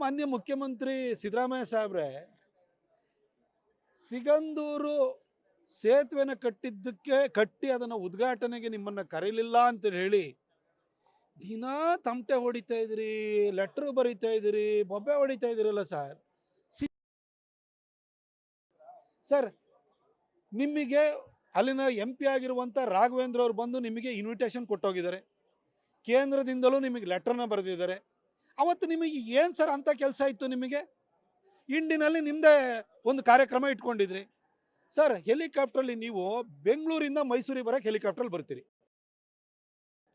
ಮಾನ್ಯ ಮುಖ್ಯಮಂತ್ರಿ ಸಿದ್ದರಾಮಯ್ಯ ಸಾಹೇಬ್ರೆ, ಸಿಗಂದೂರು ಸೇತುವೆನ ಕಟ್ಟಿ ಅದನ್ನು ಉದ್ಘಾಟನೆಗೆ ನಿಮ್ಮನ್ನು ಕರೀಲಿಲ್ಲ ಅಂತ ಹೇಳಿ ದಿನಾ ತಮಟೆ ಹೊಡಿತಾ ಇದ್ರಿ, ಲೆಟ್ರ್ ಬರೀತಾ ಇದ್ರಿ, ಬೊಬ್ಬೆ ಹೊಡಿತಾ ಇದ್ದೀರಲ್ಲ ಸರ್. ಸರ್, ನಿಮಗೆ ಅಲ್ಲಿನ MP ಆಗಿರುವಂಥ ರಾಘವೇಂದ್ರ ಅವರು ಬಂದು ನಿಮಗೆ ಇನ್ವಿಟೇಷನ್ ಕೊಟ್ಟೋಗಿದ್ದಾರೆ. ಕೇಂದ್ರದಿಂದಲೂ ನಿಮಗೆ ಲೆಟ್ರನ್ನ ಬರೆದಿದ್ದಾರೆ. ಅವತ್ತು ನಿಮಗೆ ಏನು ಸರ್ ಅಂಥ ಕೆಲಸ ಇತ್ತು ನಿಮಗೆ? ಇಂಡಿನಲ್ಲಿ ನಿಮ್ಮದೇ ಒಂದು ಕಾರ್ಯಕ್ರಮ ಇಟ್ಕೊಂಡಿದ್ರಿ ಸರ್. ಹೆಲಿಕಾಪ್ಟ್ರಲ್ಲಿ ನೀವು ಬೆಂಗಳೂರಿಂದ ಮೈಸೂರಿಗೆ ಬರೋಕ್ಕೆ ಹೆಲಿಕಾಪ್ಟ್ರಲ್ಲಿ ಬರ್ತೀರಿ,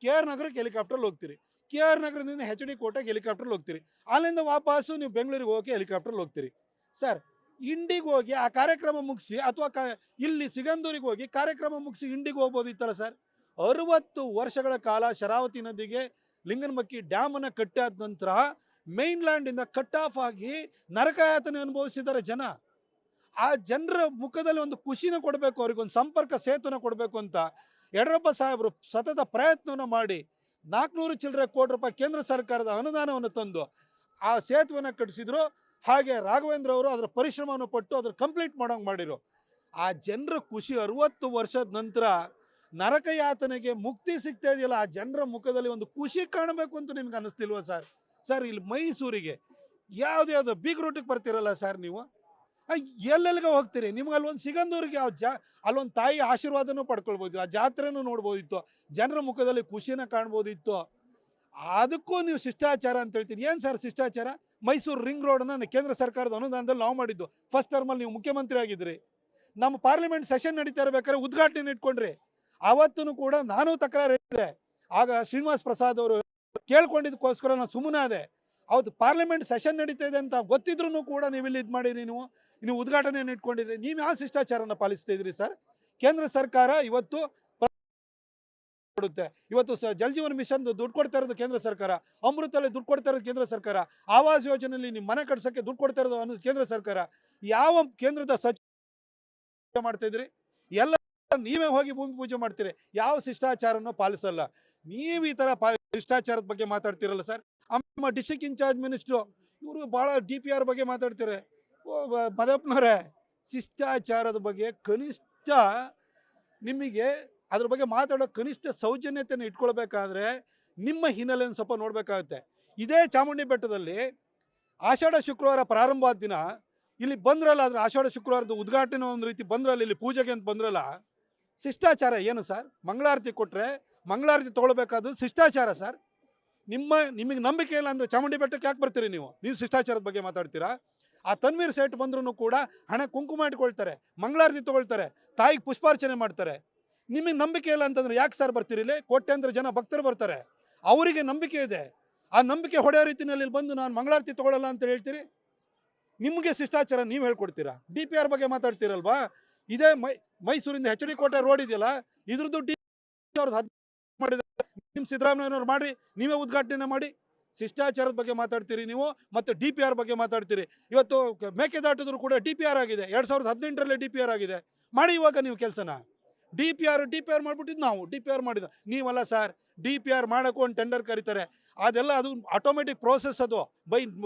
KR ನಗರಕ್ಕೆ ಹೆಲಿಕಾಪ್ಟ್ರಲ್ಲಿ ಹೋಗ್ತೀರಿ, KR ನಗರದಿಂದ HD ಕೋಟೆಗೆ ಹೆಲಿಕಾಪ್ಟ್ರಲ್ಲಿ ಹೋಗ್ತೀರಿ, ಅಲ್ಲಿಂದ ವಾಪಸ್ಸು ನೀವು ಬೆಂಗಳೂರಿಗೆ ಹೋಗೋಕ್ಕೆ ಹೆಲಿಕಾಪ್ಟ್ರಲ್ಲಿ ಹೋಗ್ತೀರಿ ಸರ್. ಇಂಡಿಗೆ ಹೋಗಿ ಆ ಕಾರ್ಯಕ್ರಮ ಮುಗಿಸಿ, ಅಥವಾ ಇಲ್ಲಿ ಸಿಗಂದೂರಿಗೆ ಹೋಗಿ ಕಾರ್ಯಕ್ರಮ ಮುಗಿಸಿ ಇಂಡಿಗೆ ಹೋಗ್ಬೋದಿತ್ತಲ್ಲ ಸರ್. 60 ವರ್ಷಗಳ ಕಾಲ ಶರಾವತಿ ನದಿಗೆ ಲಿಂಗನಮಕ್ಕಿ ಡ್ಯಾಮನ್ನು ಕಟ್ಟಾದ ನಂತರ ಮೇನ್ಲ್ಯಾಂಡಿಂದ ಕಟ್ ಆಫ್ ಆಗಿ ನರಕಯಾತನೆ ಅನುಭವಿಸಿದ್ದಾರೆ ಜನ. ಆ ಜನರ ಮುಖದಲ್ಲಿ ಒಂದು ಖುಷಿನ ಕೊಡಬೇಕು, ಅವ್ರಿಗೊಂದು ಸಂಪರ್ಕ ಸೇತುನ ಕೊಡಬೇಕು ಅಂತ ಯಡಿಯೂರಪ್ಪ ಸಾಹೇಬರು ಸತತ ಪ್ರಯತ್ನವನ್ನು ಮಾಡಿ 400 ಚಿಲ್ಲರೆ ಕೋಟಿ ರೂಪಾಯಿ ಕೇಂದ್ರ ಸರ್ಕಾರದ ಅನುದಾನವನ್ನು ತಂದು ಆ ಸೇತುವೆನ ಕಟ್ಟಿಸಿದ್ರು. ಹಾಗೆ ರಾಘವೇಂದ್ರ ಅವರು ಅದರ ಪರಿಶ್ರಮವನ್ನು ಪಟ್ಟು ಅದ್ರ ಕಂಪ್ಲೀಟ್ ಮಾಡೋಂಗೆ ಮಾಡಿರು. ಆ ಜನರ ಖುಷಿ 60 ವರ್ಷದ ನಂತರ ನರಕಯಾತನೆಗೆ ಮುಕ್ತಿ ಸಿಗ್ತಾ ಇದೆಯಲ್ಲ, ಆ ಜನರ ಮುಖದಲ್ಲಿ ಒಂದು ಖುಷಿ ಕಾಣಬೇಕು ಅಂತ ನಿಮ್ಗೆ ಅನ್ನಿಸ್ತಿಲ್ವ ಸರ್? ಸರ್, ಇಲ್ಲಿ ಮೈಸೂರಿಗೆ ಯಾವುದ್ಯಾವುದೋ ಬೀಗ್ ರೂಟಿಗೆ ಬರ್ತೀರಲ್ಲ ಸರ್ ನೀವು, ಎಲ್ಲೆಲ್ಲಿಗೆ ಹೋಗ್ತೀರಿ? ನಿಮ್ಗೆ ಅಲ್ಲೊಂದು ಸಿಗಂದೂರಿಗೆ ಅಲ್ಲೊಂದು ತಾಯಿ ಆಶೀರ್ವಾದನೂ ಪಡ್ಕೊಳ್ಬೋದು, ಆ ಜಾತ್ರೆನೂ ನೋಡ್ಬೋದಿತ್ತು, ಜನರ ಮುಖದಲ್ಲಿ ಖುಷಿನ ಕಾಣ್ಬೋದಿತ್ತು. ಅದಕ್ಕೂ ನೀವು ಶಿಷ್ಟಾಚಾರ ಅಂತ ಹೇಳ್ತೀನಿ. ಏನು ಸರ್ ಶಿಷ್ಟಾಚಾರ? ಮೈಸೂರು ರಿಂಗ್ ರೋಡನ್ನು ಕೇಂದ್ರ ಸರ್ಕಾರದ ಅನುದಾನದಲ್ಲಿ ನಾವು ಮಾಡಿದ್ದು. ಫಸ್ಟ್ ಟರ್ಮಲ್ಲಿ ನೀವು ಮುಖ್ಯಮಂತ್ರಿ ಆಗಿದ್ರಿ. ನಮ್ಮ ಪಾರ್ಲಿಮೆಂಟ್ ಸೆಷನ್ ನಡೀತಾ ಇರಬೇಕಾದ್ರೆ ಉದ್ಘಾಟನೆ ಇಟ್ಕೊಂಡ್ರಿ. ಆವತ್ತೂ ಕೂಡ ನಾನು ತಕರಾರು ಇದೆ. ಆಗ ಶ್ರೀನಿವಾಸ್ ಪ್ರಸಾದ್ ಅವರು ಕೇಳ್ಕೊಂಡಿದ್ದಕ್ಕೋಸ್ಕರ ನಾನು ಸುಮ್ಮನೆ ಅದೇ. ಅವತ್ತು ಪಾರ್ಲಿಮೆಂಟ್ ಸೆಷನ್ ನಡೀತಾ ಇದೆ ಅಂತ ಗೊತ್ತಿದ್ರೂ ಕೂಡ ನೀವು ಇಲ್ಲಿ ಇದು ಮಾಡಿರಿ, ನೀವು ಉದ್ಘಾಟನೆಯನ್ನು ಇಟ್ಕೊಂಡಿದ್ರಿ. ನೀವು ಯಾವ ಶಿಷ್ಟಾಚಾರನ ಪಾಲಿಸ್ತಾ ಇದ್ರಿ ಸರ್? ಕೇಂದ್ರ ಸರ್ಕಾರ ಇವತ್ತು ಕೊಡುತ್ತೆ. ಇವತ್ತು ಜಲ್ ಜೀವನ್ ಮಿಷನ್ ದುಡ್ಡು ಕೊಡ್ತಾ ಇರೋದು ಕೇಂದ್ರ ಸರ್ಕಾರ, ಅಮೃತಲ್ಲಿ ದುಡ್ಡು ಕೊಡ್ತಾ ಇರೋದು ಕೇಂದ್ರ ಸರ್ಕಾರ, ಆವಾಸ್ ಯೋಜನೆಯಲ್ಲಿ ನಿಮ್ಮ ಮನೆ ಕಟ್ಸೋಕ್ಕೆ ದುಡ್ಡು ಕೊಡ್ತಾ ಇರೋದು ಕೇಂದ್ರ ಸರ್ಕಾರ. ಯಾವ ಕೇಂದ್ರದ ಸಚಿವ ಮಾಡ್ತಾ ಇದ್ರಿ? ಎಲ್ಲ ನೀವೇ ಹೋಗಿ ಭೂಮಿ ಪೂಜೆ ಮಾಡ್ತೀರಿ, ಯಾವ ಶಿಷ್ಟಾಚಾರನೂ ಪಾಲಿಸಲ್ಲ. ನೀವು ಈ ಥರ ಶಿಷ್ಟಾಚಾರದ ಬಗ್ಗೆ ಮಾತಾಡ್ತಿರಲ್ಲ ಸರ್. ನಮ್ಮ ಡಿಸ್ಟ್ರಿಕ್ಟ್ ಇನ್ಚಾರ್ಜ್ ಮಿನಿಸ್ಟ್ರು ಇವರು ಭಾಳ DPR ಬಗ್ಗೆ ಮಾತಾಡ್ತಾರೆ. ಮದಪ್ಪನವರೇ, ಶಿಷ್ಟಾಚಾರದ ಬಗ್ಗೆ ಕನಿಷ್ಠ ನಿಮಗೆ ಅದ್ರ ಬಗ್ಗೆ ಮಾತಾಡೋ ಕನಿಷ್ಠ ಸೌಜನ್ಯತೆಯನ್ನು ಇಟ್ಕೊಳ್ಬೇಕಾದ್ರೆ ನಿಮ್ಮ ಹಿನ್ನೆಲೆಯನ್ನು ಸ್ವಲ್ಪ ನೋಡಬೇಕಾಗುತ್ತೆ. ಇದೇ ಚಾಮುಂಡಿ ಬೆಟ್ಟದಲ್ಲಿ ಆಷಾಢ ಶುಕ್ರವಾರ ಪ್ರಾರಂಭವಾದ ದಿನ ಇಲ್ಲಿ ಬಂದ್ರಲ್ಲ, ಅದ್ರ ಆಷಾಢ ಶುಕ್ರವಾರದ ಉದ್ಘಾಟನೆ ಒಂದು ರೀತಿ ಬಂದ್ರಲ್ಲ, ಇಲ್ಲಿ ಪೂಜೆಗೆ ಅಂತ ಬಂದ್ರಲ್ಲ. ಶಿಷ್ಟಾಚಾರ ಏನು ಸರ್? ಮಂಗಳಾರತಿ ಕೊಟ್ಟರೆ ಮಂಗಳಾರತಿ ತೊಗೊಳ್ಬೇಕಾದ್ರು ಶಿಷ್ಟಾಚಾರ ಸರ್. ನಿಮಗೆ ನಂಬಿಕೆ ಇಲ್ಲ ಅಂದರೆ ಚಾಮುಂಡಿ ಬೆಟ್ಟಕ್ಕೆ ಯಾಕೆ ಬರ್ತೀರಿ ನೀವು ಶಿಷ್ಟಾಚಾರದ ಬಗ್ಗೆ ಮಾತಾಡ್ತೀರಾ? ಆ ತನ್ವೀರ್ ಸೇಠ್ ಬಂದ್ರೂ ಕೂಡ ಹಣೆ ಕುಂಕುಮ ಇಟ್ಕೊಳ್ತಾರೆ, ಮಂಗಳಾರತಿ ತೊಗೊಳ್ತಾರೆ, ತಾಯಿಗೆ ಪುಷ್ಪಾರ್ಚನೆ ಮಾಡ್ತಾರೆ. ನಿಮಗೆ ನಂಬಿಕೆ ಇಲ್ಲ ಅಂತಂದ್ರೆ ಯಾಕೆ ಸರ್ ಬರ್ತೀರಿ? ಇಲ್ಲಿ ಕೋಟ್ಯಾಂತರ ಜನ ಭಕ್ತರು ಬರ್ತಾರೆ, ಅವರಿಗೆ ನಂಬಿಕೆ ಇದೆ. ಆ ನಂಬಿಕೆ ಹೊಡೆಯೋ ರೀತಿಯಲ್ಲಿ ಬಂದು ನಾನು ಮಂಗಳಾರತಿ ತೊಗೊಳ್ಳಲ್ಲ ಅಂತ ಹೇಳ್ತೀರಿ? ನಿಮಗೆ ಶಿಷ್ಟಾಚಾರ ನೀವು ಹೇಳ್ಕೊಡ್ತೀರಾ? DPR ಬಗ್ಗೆ ಮಾತಾಡ್ತೀರಲ್ವಾ? ಇದೇ ಮೈಸೂರಿಂದ HD ಕೋಟೆ ರೋಡ್ ಇದೆಯಲ್ಲ, ಇದ್ರದ್ದು ಮಾಡಿದ್ರೆ ನಿಮ್ಮ ಸಿದ್ದರಾಮಯ್ಯನವ್ರು ಮಾಡಿ, ನೀವೇ ಉದ್ಘಾಟನೆ ಮಾಡಿ. ಶಿಷ್ಟಾಚಾರದ ಬಗ್ಗೆ ಮಾತಾಡ್ತೀರಿ ನೀವು, ಮತ್ತು DPR ಬಗ್ಗೆ ಮಾತಾಡ್ತೀರಿ. ಇವತ್ತು ಮೇಕೆದಾಟಿದ್ರು ಕೂಡ DPR ಆಗಿದೆ, 2018ರಲ್ಲಿ DPR ಆಗಿದೆ. ಮಾಡಿ ಇವಾಗ ನೀವು ಕೆಲಸನ. DPR ಮಾಡಿಬಿಟ್ಟಿದ್ದು ನಾವು, DPR ಮಾಡಿದ ನೀವಲ್ಲ ಸರ್. DPR ಮಾಡೋಕ್ಕೂ ಒಂದು ಟೆಂಡರ್ ಕರೀತಾರೆ, ಅದೆಲ್ಲ ಅದು ಆಟೋಮೆಟಿಕ್ ಪ್ರೋಸೆಸ್, ಅದು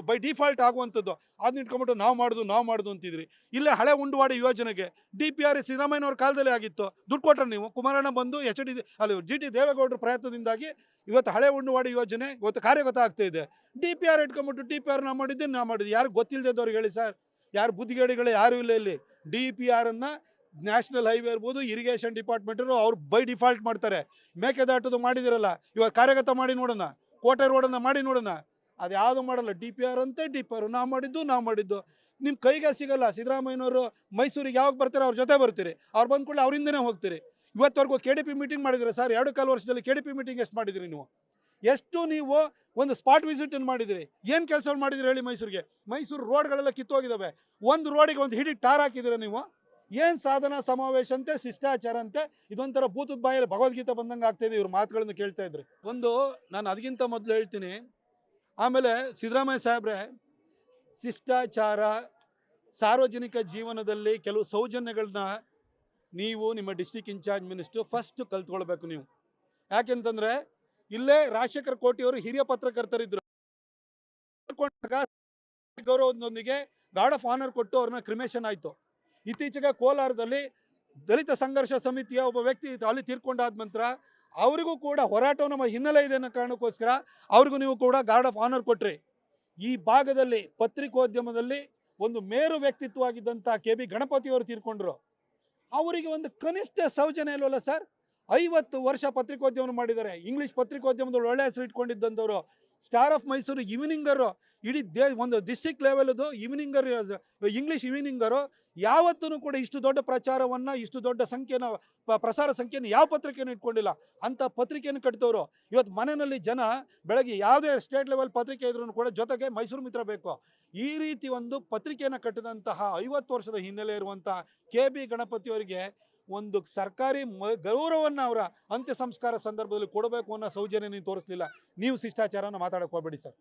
ಬೈ ಡಿಫಾಲ್ಟ್ ಆಗುವಂಥದ್ದು. ಅದನ್ನ ಇಟ್ಕೊಂಬಿಟ್ಟು ನಾವು ಮಾಡೋದು ಅಂತಿದ್ರಿ. ಇಲ್ಲೇ ಹಳೆ ಉಂಡವಾಡಿ ಯೋಜನೆಗೆ DPR ಸಿದ್ದರಾಮಯ್ಯನವ್ರ ಕಾಲದಲ್ಲಿ ಆಗಿತ್ತು, ದುಡ್ಡು ಕೊಟ್ಟರೆ ನೀವು. ಕುಮಾರಣ್ಣ ಬಂದು GT ದೇವೇಗೌಡರ ಪ್ರಯತ್ನದಿಂದಾಗಿ ಇವತ್ತು ಹಳೆ ಉಂಡವಾಡಿ ಯೋಜನೆ ಇವತ್ತು ಕಾರ್ಯಗತ ಆಗ್ತಾ ಇದೆ. DPR ಇಟ್ಕೊಂಬಿಟ್ಟು DPR ನಾ ಮಾಡಿದ್ದು ಯಾರು ಗೊತ್ತಿಲ್ಲದವ್ರಿಗೆ ಹೇಳಿ ಸರ್. ಯಾರು ಬುದ್ಧಿಗೇಡಿಗಳು ಯಾರೂ ಇಲ್ಲ ಇಲ್ಲಿ. DPRನ್ನು ನ್ಯಾಷನಲ್ ಹೈವೇ ಇರ್ಬೋದು, ಇರಿಗೇಷನ್ ಡಿಪಾರ್ಟ್ಮೆಂಟರು ಅವ್ರು ಬೈ ಡಿಫಾಲ್ಟ್ ಮಾಡ್ತಾರೆ. ಮೇಕೆದಾಟದು ಮಾಡಿದಿರಲ್ಲ, ಇವಾಗ ಕಾರ್ಯಗತ ಮಾಡಿ ನೋಡೋಣ. ಕೋಟೆ ರೋಡನ್ನು ಮಾಡಿ ನೋಡೋಣ. ಅದು ಯಾವುದು ಮಾಡಲ್ಲ. DPR ಅಂತೆ DPR ನಾವು ಮಾಡಿದ್ದು ನಿಮ್ಮ ಕೈಗೆ ಸಿಗಲ್ಲ. ಸಿದ್ದರಾಮಯ್ಯನವರು ಮೈಸೂರಿಗೆ ಯಾವಾಗ ಬರ್ತಾರೆ ಅವ್ರ ಜೊತೆ ಬರ್ತೀರಿ, ಅವ್ರು ಬಂದ ಕೂಡಲೇ ಅವರಿಂದನೇ ಹೋಗ್ತೀರಿ. ಇವತ್ತವರೆಗೂ KDP ಮೀಟಿಂಗ್ ಮಾಡಿದ್ರೆ ಸರ್, 2.25 ವರ್ಷದಲ್ಲಿ KDP ಮೀಟಿಂಗ್ ಎಷ್ಟು ಮಾಡಿದಿರಿ ನೀವು? ಎಷ್ಟು ನೀವು ಒಂದು ಸ್ಪಾಟ್ ವಿಸಿಟನ್ನು ಮಾಡಿದಿರಿ? ಏನು ಕೆಲಸ ಮಾಡಿದಿರಿ ಹೇಳಿ ಮೈಸೂರಿಗೆ? ಮೈಸೂರು ರೋಡ್ಗಳೆಲ್ಲ ಕಿತ್ತೋಗಿದ್ದಾವೆ, ಒಂದು ರೋಡಿಗೆ ಒಂದು ಹಿಡಿ ಟಾರ್ ಹಾಕಿದ್ದೀರ ನೀವು. ಏನು ಸಾಧನಾ ಸಮಾವೇಶ ಅಂತೆ, ಶಿಷ್ಟಾಚಾರ ಅಂತೆ, ಇದೊಂಥರ ಭೂತದ ಬಾಯಲ್ಲಿ ಭಗವದ್ಗೀತೆ ಬಂದಂಗೆ ಆಗ್ತಾಯಿದೆ ಇವ್ರ ಮಾತುಗಳನ್ನು ಕೇಳ್ತಾ ಇದ್ರೆ. ನಾನು ಅದಕ್ಕಿಂತ ಮೊದಲು ಹೇಳ್ತೀನಿ. ಆಮೇಲೆ ಸಿದ್ದರಾಮಯ್ಯ ಸಾಹೇಬ್ರೆ, ಶಿಷ್ಟಾಚಾರ, ಸಾರ್ವಜನಿಕ ಜೀವನದಲ್ಲಿ ಕೆಲವು ಸೌಜನ್ಯಗಳನ್ನ ನೀವು ನಿಮ್ಮ ಡಿಸ್ಟ್ರಿಕ್ಟ್ ಇನ್ಚಾರ್ಜ್ ಮಿನಿಸ್ಟ್ರು ಫಸ್ಟ್ ಕಲ್ತ್ಕೊಳ್ಬೇಕು ನೀವು. ಯಾಕೆಂತಂದರೆ ಇಲ್ಲೇ ರಾಜಶೇಖರ್ ಕೋಟಿ ಅವರು ಹಿರಿಯ ಪತ್ರಕರ್ತರಿದ್ದರು. ಗೌರವದೊಂದಿಗೆ ಗಾರ್ಡ್ ಆಫ್ ಆನರ್ ಕೊಟ್ಟು ಅವ್ರನ್ನ ಕ್ರಿಮೇಷನ್ ಆಯಿತು. ಇತ್ತೀಚೆಗೆ ಕೋಲಾರದಲ್ಲಿ ದಲಿತ ಸಂಘರ್ಷ ಸಮಿತಿಯ ಒಬ್ಬ ವ್ಯಕ್ತಿ ಅಲ್ಲಿ ತೀರ್ಕೊಂಡಾದ ನಂತರ ಅವರಿಗೂ ಕೂಡ ಹೋರಾಟವು ನಮ್ಮ ಹಿನ್ನೆಲೆ ಇದೆ ಅನ್ನೋ ಕಾರಣಕ್ಕೋಸ್ಕರ ಅವ್ರಿಗೂ ನೀವು ಕೂಡ ಗಾರ್ಡ್ ಆಫ್ ಆನರ್ ಕೊಟ್ರಿ. ಈ ಭಾಗದಲ್ಲಿ ಪತ್ರಿಕೋದ್ಯಮದಲ್ಲಿ ಒಂದು ಮೇರು ವ್ಯಕ್ತಿತ್ವ ಆಗಿದ್ದಂಥ ಕೆ ಬಿ ಗಣಪತಿಯವರು ತೀರ್ಕೊಂಡ್ರು. ಅವರಿಗೆ ಒಂದು ಕನಿಷ್ಠ ಸೌಜನ್ಯ ಇಲ್ವಲ್ಲ ಸರ್? 50 ವರ್ಷ ಪತ್ರಿಕೋದ್ಯಮ ಮಾಡಿದ್ದಾರೆ. ಇಂಗ್ಲೀಷ್ ಪತ್ರಿಕೋದ್ಯಮದಲ್ಲಿ ಒಳ್ಳೆ ಹೆಸರು ಇಟ್ಕೊಂಡಿದ್ದಂಥವ್ರು. ಸ್ಟಾರ್ ಆಫ್ ಮೈಸೂರು ಈವ್ನಿಂಗರು, ಇಡೀ ಒಂದು ಡಿಸ್ಟ್ರಿಕ್ಟ್ ಲೆವೆಲ್ದು ಈವ್ನಿಂಗರ್, ಇಂಗ್ಲೀಷ್ ಈವ್ನಿಂಗರು ಯಾವತ್ತೂ ಕೂಡ ಇಷ್ಟು ದೊಡ್ಡ ಪ್ರಚಾರವನ್ನು, ಇಷ್ಟು ದೊಡ್ಡ ಸಂಖ್ಯೆನ ಪ್ರಸಾರ ಸಂಖ್ಯೆಯನ್ನು ಯಾವ ಪತ್ರಿಕೆಯನ್ನು ಇಟ್ಕೊಂಡಿಲ್ಲ. ಅಂಥ ಪತ್ರಿಕೆಯನ್ನು ಕಟ್ಟಿದವರು ಇವತ್ತು ಮನೆಯಲ್ಲಿ ಜನ ಬೆಳಗ್ಗೆ ಯಾವುದೇ ಸ್ಟೇಟ್ ಲೆವೆಲ್ ಪತ್ರಿಕೆ ಇದ್ರೂ ಕೂಡ ಜೊತೆಗೆ ಮೈಸೂರು ಮಿತ್ರ ಬೇಕು. ಈ ರೀತಿ ಒಂದು ಪತ್ರಿಕೆಯನ್ನು ಕಟ್ಟಿದಂತಹ 50 ವರ್ಷದ ಹಿನ್ನೆಲೆ ಇರುವಂತಹ ಕೆ ಬಿ ಗಣಪತಿಯವರಿಗೆ ಒಂದು ಸರ್ಕಾರಿ ಗೌರವವನ್ನು ಅವರ ಅಂತ್ಯ ಸಂಸ್ಕಾರ ಸಂದರ್ಭದಲ್ಲಿ ಕೊಡಬೇಕು ಅನ್ನೋ ಸೌಜನ್ಯ ನೀವು ತೋರಿಸಲಿಲ್ಲ. ನೀವು ಶಿಷ್ಟಾಚಾರನ ಮಾತಾಡಕ್ಕೆ ಹೋಗಬೇಡಿ ಸರ್.